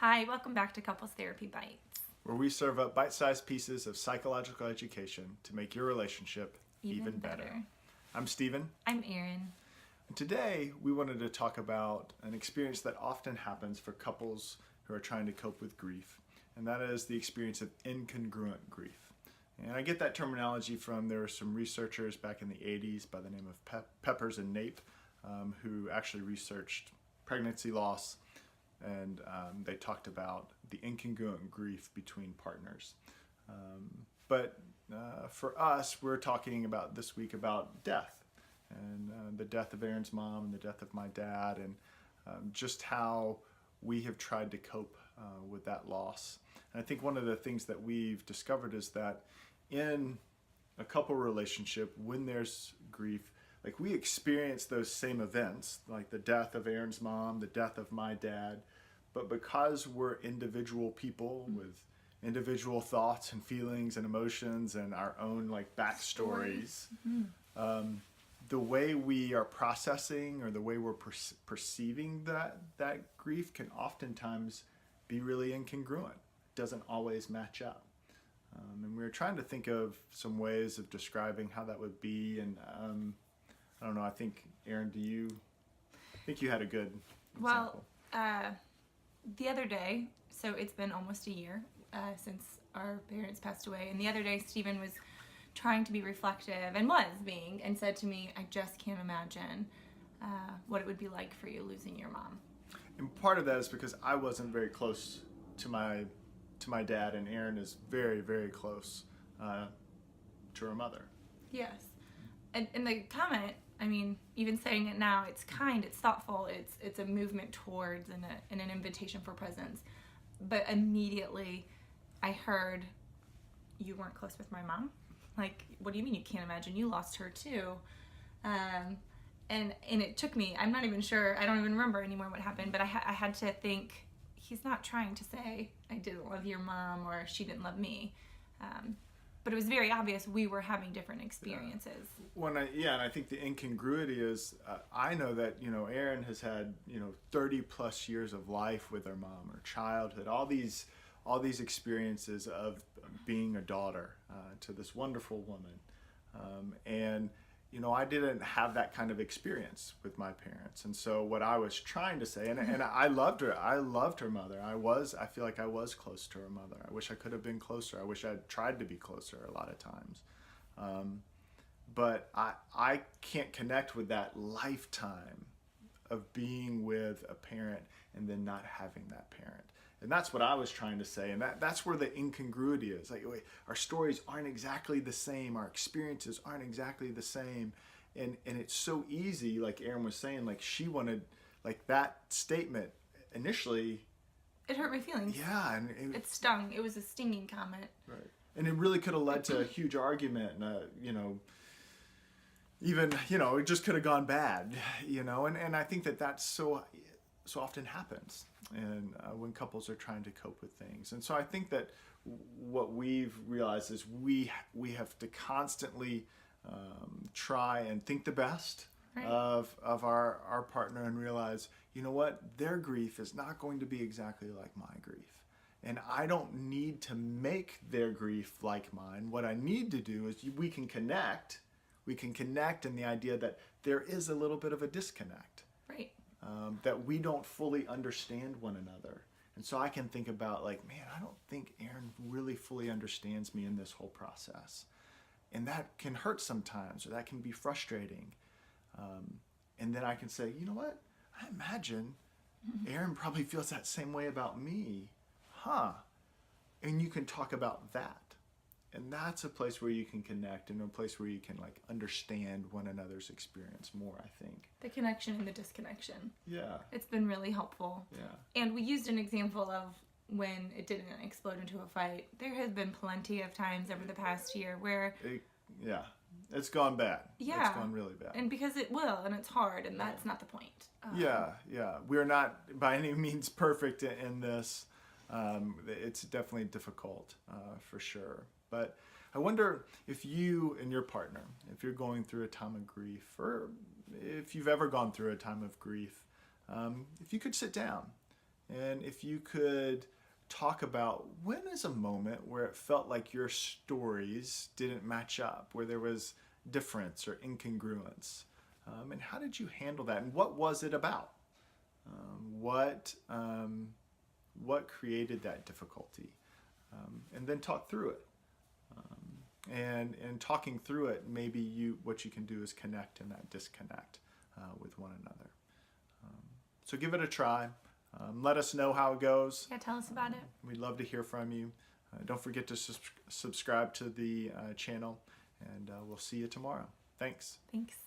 Hi, welcome back to Couples Therapy Bites. Where we serve up bite-sized pieces of psychological education to make your relationship even better. I'm Stephen. I'm Erin. And today we wanted to talk about an experience that often happens for couples who are trying to cope with grief, and that is the experience of incongruent grief. And I get that terminology from, there were some researchers back in the 80s by the name of Peppers and Nape who actually researched pregnancy loss, and they talked about the incongruent grief between partners. But for us, we're talking about this week about death, and the death of Erin's mom and the death of my dad, and just how we have tried to cope with that loss. And I think one of the things that we've discovered is that in a couple relationship, when there's grief, like we experience those same events, like the death of Erin's mom, the death of my dad, but because we're individual people with individual thoughts and feelings and emotions and our own like backstories, the way we are processing or the way we're perceiving that grief can oftentimes be really incongruent. It doesn't always match up. And we were trying to think of some ways of describing how that would be, and I don't know, I think, Erin, do you think you had a good example? Well, the other day, so it's been almost a year since our parents passed away, and the other day Stephen was trying to be reflective, and was being, and said to me, I just can't imagine what it would be like for you losing your mom. And part of that is because I wasn't very close to my dad, and Erin is very, very close to her mother. Yes. And the comment, I mean, even saying it now, it's kind, it's thoughtful, it's a movement towards and an invitation for presence. But immediately I heard, you weren't close with my mom? Like, what do you mean you can't imagine? You lost her too. And it took me, I'm not even sure, I don't even remember anymore what happened, but I had to think, he's not trying to say I didn't love your mom or she didn't love me. But it was very obvious we were having different experiences. And I think the incongruity is, I know that, Erin has had, 30 plus years of life with her mom, her childhood, all these experiences of being a daughter to this wonderful woman. And I didn't have that kind of experience with my parents. And so what I was trying to say, and I loved her. I loved her mother. I feel like I was close to her mother. I wish I could have been closer. I wish I'd tried to be closer a lot of times. But I can't connect with that lifetime of being with a parent and then not having that parent. And that's what I was trying to say. And that's where the incongruity is. Like, wait, our stories aren't exactly the same. Our experiences aren't exactly the same. And it's so easy, like Erin was saying, like she wanted, like that statement initially. It hurt my feelings. Yeah. And it stung. It was a stinging comment. Right. And it really could have led to a huge argument and, even, it just could have gone bad, and I think that's so often happens, and when couples are trying to cope with things. And so I think that what we've realized is we have to constantly try and think the best of our partner, and realize, what, their grief is not going to be exactly like my grief. And I don't need to make their grief like mine. What I need to do is we can connect in the idea that there is a little bit of a disconnect. Right. That we don't fully understand one another. And so I can think about, like, man, I don't think Erin really fully understands me in this whole process. And that can hurt sometimes, or that can be frustrating. And then I can say, you know what? I imagine Erin probably feels that same way about me. And you can talk about that. And that's a place where you can connect, and a place where you can like understand one another's experience more, I think. The connection and the disconnection. Yeah. It's been really helpful. Yeah. And we used an example of when it didn't explode into a fight. There has been plenty of times over the past year where... It's gone bad. Yeah. It's gone really bad. And because it will, and it's hard, and that's not the point. Yeah. We're not by any means perfect in this. It's definitely difficult, for sure. But I wonder if you and your partner, if you're going through a time of grief, or if you've ever gone through a time of grief, if you could sit down And if you could talk about when is a moment where it felt like your stories didn't match up, where there was difference or incongruence, and how did you handle that, and what was it about? What created that difficulty? And then talk through it. And in talking through it, maybe what you can do is connect in that disconnect with one another. So give it a try. Let us know how it goes. Yeah, tell us about it. We'd love to hear from you. Don't forget to subscribe to the channel, and we'll see you tomorrow. Thanks. Thanks.